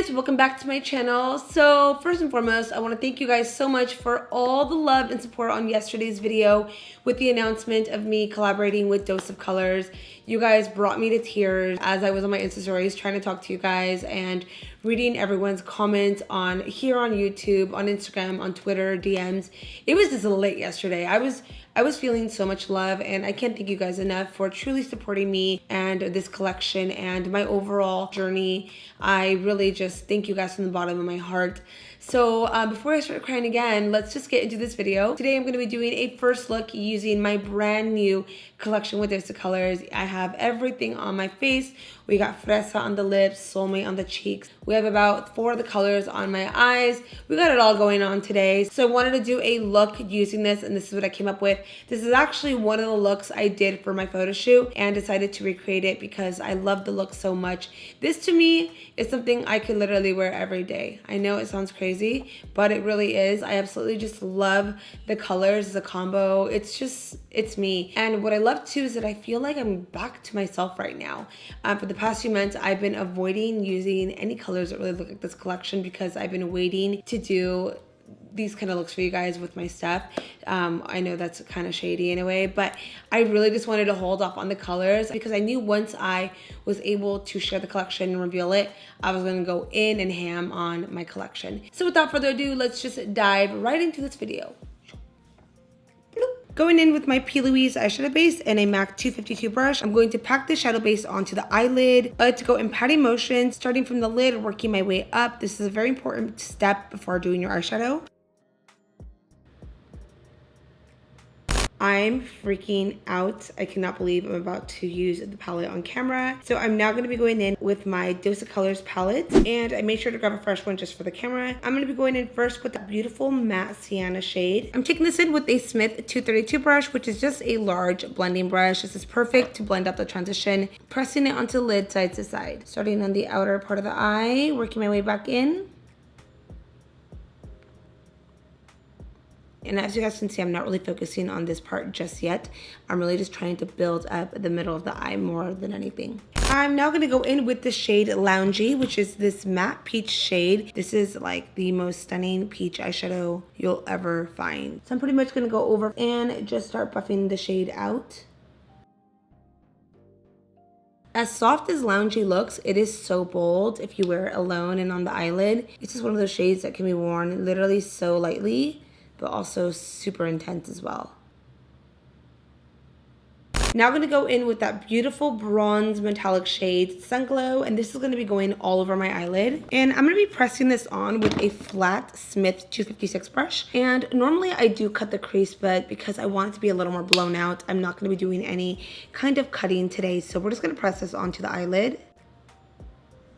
Plouise, welcome back to my channel. So first and foremost, I want to thank you guys so much for all the love and support on yesterday's video with the announcement of me collaborating with Dose of Colors. You guys brought me to tears as I was on my Insta stories trying to talk to you guys and reading everyone's comments on here on YouTube, on Instagram, on Twitter, DMs. It was just lit yesterday. I was feeling so much love, and I can't thank you guys enough for truly supporting me and this collection and my overall journey. I really just thank you guys from the bottom of my heart. So before I start crying again, let's just get into this video. Today I'm going to be doing a first look using my brand new collection with Dose of Colors. I have everything on my face. We got Fresa on the lips, Soulmate on the cheeks. We have about 4 of the colors on my eyes. We got it all going on today. So I wanted to do a look using this, and this is what I came up with. This is actually one of the looks I did for my photo shoot and decided to recreate it because I love the look so much. This to me is something I could literally wear every day. I know it sounds crazy, but it really is. I absolutely just love the colors, the combo. It's me. And what I love too is that I feel like I'm back to myself right now. For the past few months, I've been avoiding using any colors that really look like this collection because I've been waiting to do these kind of looks for you guys with my stuff. I know that's kind of shady in a way, but I really just wanted to hold off on the colors because I knew once I was able to share the collection and reveal it, I was going to go in and ham on my collection. So without further ado, let's just dive right into this video. Going in with my Plouise eyeshadow base and a MAC 252 brush, I'm going to pack the shadow base onto the eyelid. I like to go in patting motion, starting from the lid, working my way up. This is a very important step before doing your eyeshadow. I'm freaking out. I cannot believe I'm about to use the palette on camera. So I'm now going to be going in with my Dose of Colors palette, and I made sure to grab a fresh one just for the camera. I'm going to be going in first with the beautiful matte sienna shade. I'm taking this in with a Smith 232 brush, which is just a large blending brush. This is perfect to blend out the transition. Pressing it onto the lid side to side. Starting on the outer part of the eye, working my way back in. And as you guys can see, I'm not really focusing on this part just yet. I'm really just trying to build up the middle of the eye more than anything. I'm now going to go in with the shade Loungy, which is this matte peach shade. This is like the most stunning peach eyeshadow you'll ever find. So I'm pretty much going to go over and just start buffing the shade out. As soft as Loungy looks, it is so bold if you wear it alone and on the eyelid. It's just one of those shades that can be worn literally so lightly, but also super intense as well. Now I'm going to go in with that beautiful bronze metallic shade, Sunglow, and this is going to be going all over my eyelid. And I'm going to be pressing this on with a flat Smith 256 brush. And normally I do cut the crease, but because I want it to be a little more blown out, I'm not going to be doing any kind of cutting today. So we're just going to press this onto the eyelid.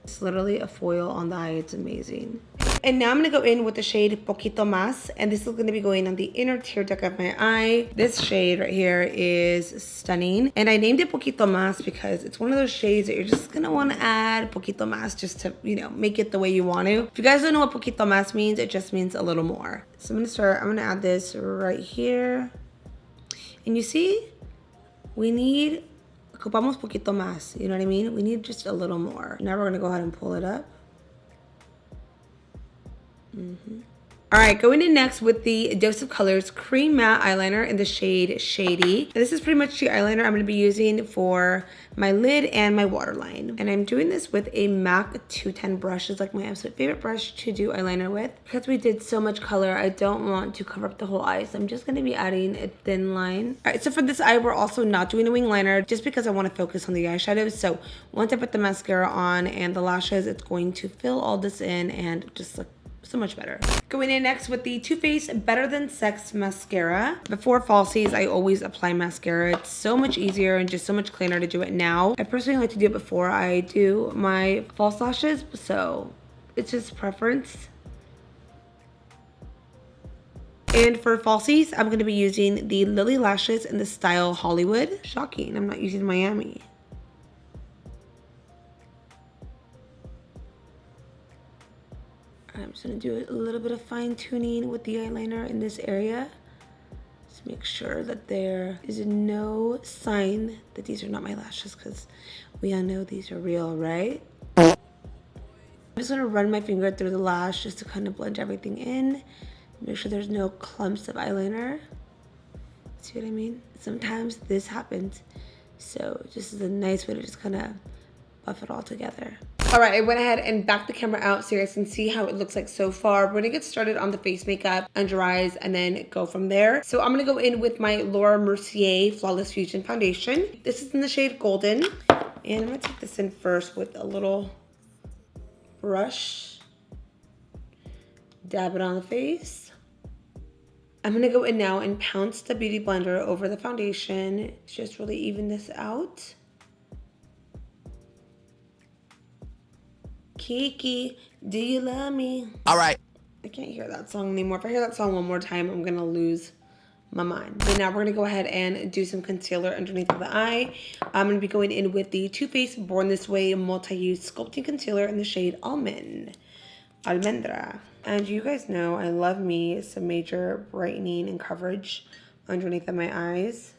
It's literally a foil on the eye. It's amazing. And now I'm going to go in with the shade Poquito Más, and this is going to be going on the inner tear duct of my eye. This shade right here is stunning, and I named it Poquito Más because it's one of those shades that you're just going to want to add Poquito Más just to, you know, make it the way you want to. If you guys don't know what Poquito Más means, it just means a little more. So I'm going to add this right here. And you see, we need ocupamos poquito más, you know what I mean? We need just a little more. Now we're gonna go ahead and pull it up. All right, going in next with the Dose of Colors Cream Matte Eyeliner in the shade Shady. This is pretty much the eyeliner I'm going to be using for my lid and my waterline. And I'm doing this with a MAC 210 brush. It's like my absolute favorite brush to do eyeliner with. Because we did so much color, I don't want to cover up the whole eye. So I'm just going to be adding a thin line. All right, so for this eye, we're also not doing a wing liner just because I want to focus on the eyeshadows. So once I put the mascara on and the lashes, it's going to fill all this in and just look so much better. Going in next with the Toofaced Better Than Sex mascara. Before falsies, I always apply mascara. It's so much easier and just so much cleaner to do it now. I personally like to do it before I do my false lashes, so it's just preference. And for falsies, I'm going to be using the Lilly Lashes in the style Hollywood. Shocking, I'm not using Miami. I'm just going to do a little bit of fine tuning with the eyeliner in this area. Just make sure that there is no sign that these are not my lashes, because we all know these are real, right? I'm just just want to run my finger through the lash just to kind of blend everything in. Make sure there's no clumps of eyeliner. See what I mean? Sometimes this happens. So this is a nice way to just kind of buff it all together. All right, I went ahead and backed the camera out so you guys can see how it looks like so far. We're gonna get started on the face makeup, under eyes, and then go from there. So I'm gonna go in with my Laura Mercier Flawless Fusion Foundation. This is in the shade Golden. And I'm gonna take this in first with a little brush. Dab it on the face. I'm gonna go in now and pounce the Beauty Blender over the foundation. Just really even this out. Kiki, do you love me? All right. I can't hear that song anymore. If I hear that song one more time, I'm gonna lose my mind. But now we're gonna go ahead and do some concealer underneath of the eye. I'm gonna be going in with the Too Faced Born This Way Multi-Use Sculpting Concealer in the shade Almond. Almendra. And you guys know I love me some major brightening and coverage underneath of my eyes.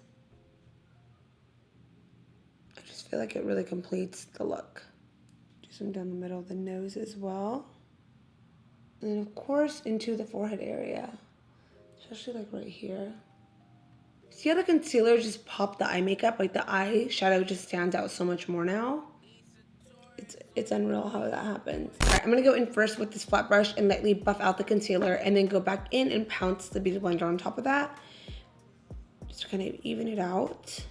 I just feel like it really completes the look. Do some down the middle of the nose as well. And then of course into the forehead area. Especially like right here. See how the concealer just popped the eye makeup? Like the eyeshadow just stands out so much more now. It's unreal how that happens. All right, I'm gonna go in first with this flat brush and lightly buff out the concealer and then go back in and pounce the Beauty Blender on top of that. Just to kind of even it out.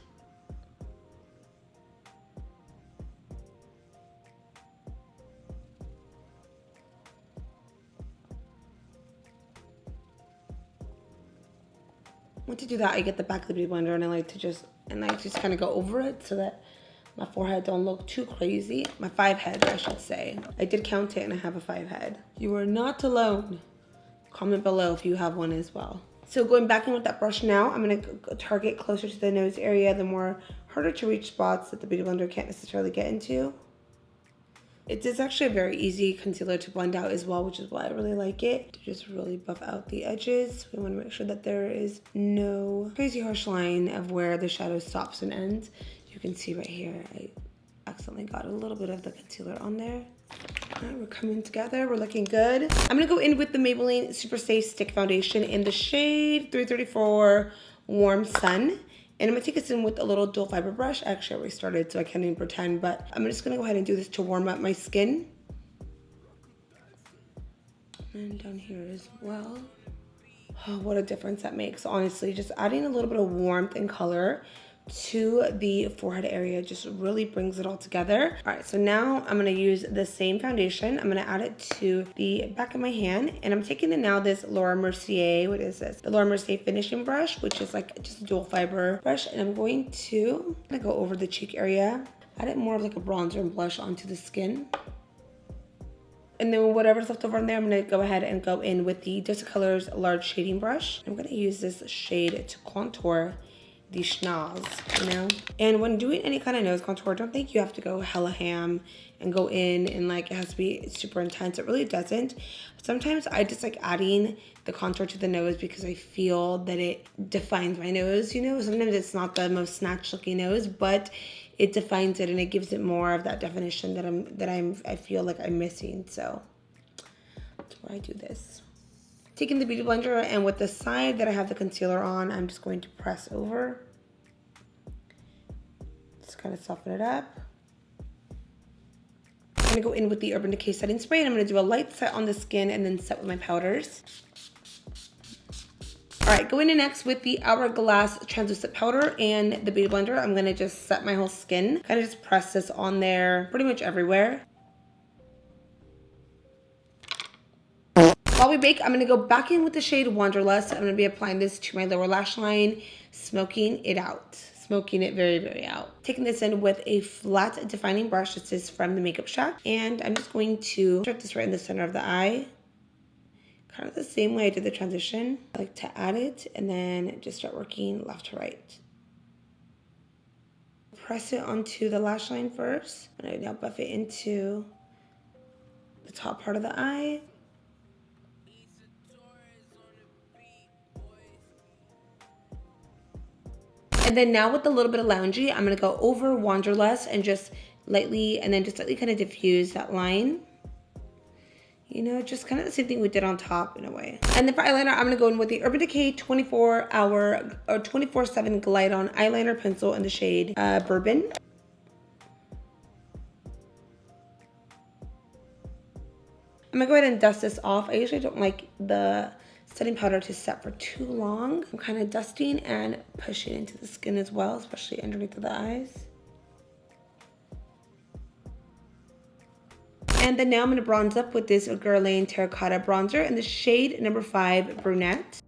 Once I do that, I get the back of the Beauty Blender and I like to just kind of go over it so that my forehead don't look too crazy. My 5 head, I should say. I did count it and I have a 5 head. You are not alone. Comment below if you have one as well. So going back in with that brush now, I'm gonna target closer to the nose area, the more harder to reach spots that the Beauty Blender can't necessarily get into. It is actually a very easy concealer to blend out as well, which is why I really like it. To just really buff out the edges. We want to make sure that there is no crazy harsh line of where the shadow stops and ends. You can see right here, I accidentally got a little bit of the concealer on there. All right, we're coming together, we're looking good. I'm gonna go in with the Maybelline Super Stay Stick Foundation in the shade 334 Warm Sun. And I'm gonna take this in with a little dual fiber brush. Actually, I already started, so I can't even pretend, but I'm just gonna go ahead and do this to warm up my skin. And down here as well. Oh, what a difference that makes, honestly. Just adding a little bit of warmth and color to the forehead area just really brings it all together. All right, so now I'm gonna use the same foundation. I'm gonna add it to the back of my hand, and I'm taking in now this Laura Mercier, what is this? The Laura Mercier finishing brush, which is like just a dual fiber brush, and I'm going to go over the cheek area, add it more of like a bronzer and blush onto the skin. And then whatever's left over in there, I'm gonna go ahead and go in with the Dose of Colors large shading brush. I'm gonna use this shade to contour the schnoz, you know? And when doing any kind of nose contour, don't think you have to go hella ham and go in and like it has to be super intense. It really doesn't. Sometimes I just like adding the contour to the nose because I feel that it defines my nose, you know? Sometimes it's not the most snatched looking nose, but it defines it and it gives it more of that definition that I feel like I'm missing. So that's where I do this. Taking the Beauty Blender, and with the side that I have the concealer on, I'm just going to press over. Just kind of soften it up. I'm gonna go in with the Urban Decay setting spray, and I'm gonna do a light set on the skin and then set with my powders. All right, going in next with the Hourglass translucent powder and the Beauty Blender. I'm gonna just set my whole skin. Kind of just press this on there pretty much everywhere. While we bake, I'm gonna go back in with the shade Wanderlust. I'm gonna be applying this to my lower lash line, smoking it out. Smoking it very, very out. Taking this in with a flat defining brush. This is from the Makeup Shack. And I'm just going to start this right in the center of the eye. Kind of the same way I did the transition. I like to add it and then just start working left to right. Press it onto the lash line first. And I now buff it into the top part of the eye. And then now with a little bit of Loungy, I'm gonna go over Wanderlust and just lightly, kind of diffuse that line. You know, just kind of the same thing we did on top in a way. And then for eyeliner, I'm going to go in with the Urban Decay 24-hour or 24/7 Glide On eyeliner pencil in the shade Bourbon. I'm going to go ahead and dust this off. I usually don't like the setting powder to set for too long. I'm kind of dusting and pushing into the skin as well, especially underneath of the eyes. And then now I'm going to bronze up with this Guerlain Terracotta Bronzer in the shade number 5 Brunette.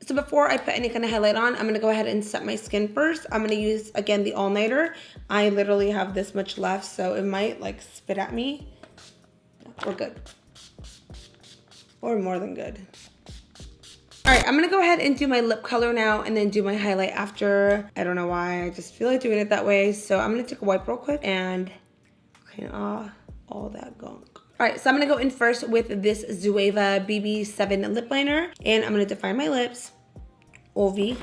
So before I put any kind of highlight on, I'm going to go ahead and set my skin first. I'm going to use, again, the All Nighter. I literally have this much left, so it might like spit at me. We're good. Or more than good. All right, I'm gonna go ahead and do my lip color now and then do my highlight after. I don't know why, I just feel like doing it that way. So I'm gonna take a wipe real quick and clean off all that gunk. All right, so I'm gonna go in first with this Zoeva BB7 lip liner, and I'm gonna define my lips, Ovi.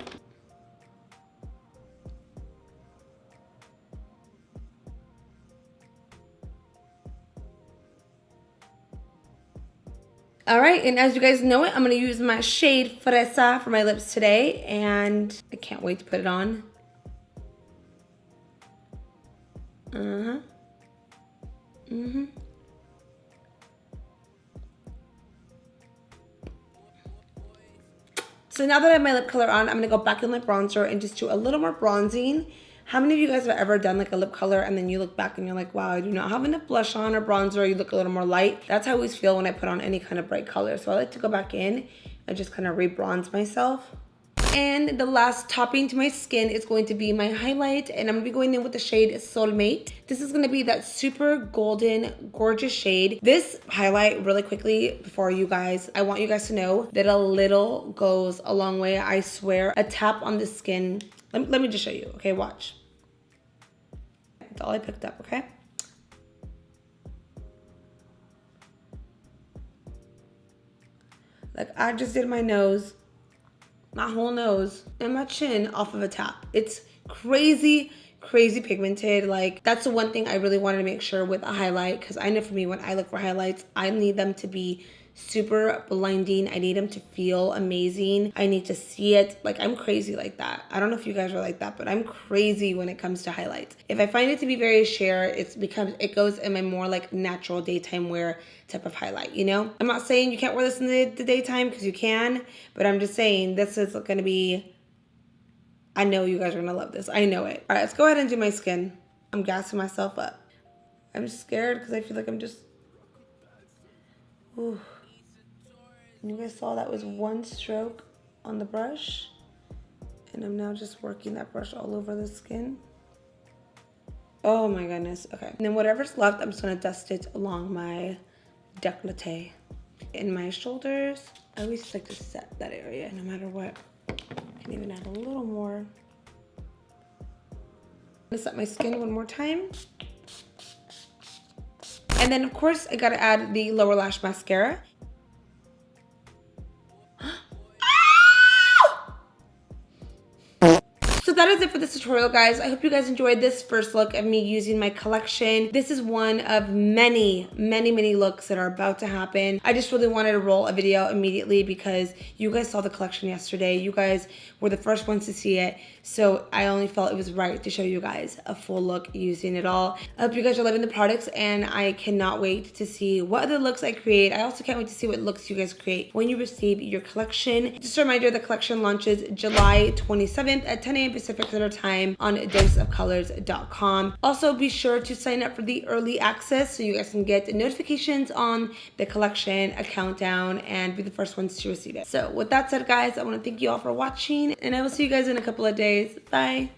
All right, and as you guys know it, I'm gonna use my shade Fresa for my lips today, and I can't wait to put it on. So now that I have my lip color on, I'm gonna go back in my bronzer and just do a little more bronzing. How many of you guys have ever done like a lip color and then you look back and you're like, wow, I do not have enough blush on or bronzer, you look a little more light? That's how I always feel when I put on any kind of bright color. So I like to go back in and just kind of re-bronze myself. And the last topping to my skin is going to be my highlight, and I'm gonna be going in with the shade Soulmate. This is gonna be that super golden, gorgeous shade. This highlight, really quickly before you guys, I want you guys to know that a little goes a long way. I swear, a tap on the skin. Let me just show you, okay, watch. That's all I picked up, okay? Like, I just did my nose, my whole nose, and my chin off of a tap. It's crazy pigmented. Like, that's the one thing I really wanted to make sure with a highlight, because I know for me, when I look for highlights, I need them to be super blinding. I need them to feel amazing. I need to see it. Like, I'm crazy like that. I don't know if you guys are like that, but I'm crazy when it comes to highlights. If I find it to be very sheer, it goes in my more like natural daytime wear type of highlight, you know? I'm not saying you can't wear this in the daytime, because you can, but I'm just saying this is gonna be, I know you guys are gonna love this. I know it. All right, let's go ahead and do my skin. I'm gassing myself up. I'm scared because I feel like I'm just, ooh. You guys saw that was one stroke on the brush, and I'm now just working that brush all over the skin. Oh my goodness. Okay, and then whatever's left, I'm just gonna dust it along my décolleté. In my shoulders, I always like to set that area no matter what. I can even add a little more. I'm gonna set my skin one more time. And then of course I gotta add the lower lash mascara. So that is it for this tutorial, guys. I hope you guys enjoyed this first look of me using my collection. This is one of many looks that are about to happen. I just really wanted to roll a video immediately because you guys saw the collection yesterday. You guys were the first ones to see it. So I only felt it was right to show you guys a full look using it all. I hope you guys are loving the products, and I cannot wait to see what other looks I create. I also can't wait to see what looks you guys create when you receive your collection. Just a reminder, the collection launches July 27th at 10 a.m. Pacific Standard Time on doseofcolors.com. Also, be sure to sign up for the early access so you guys can get notifications on the collection, a countdown, and be the first ones to receive it. So with that said, guys, I want to thank you all for watching, and I will see you guys in a couple of days. Bye.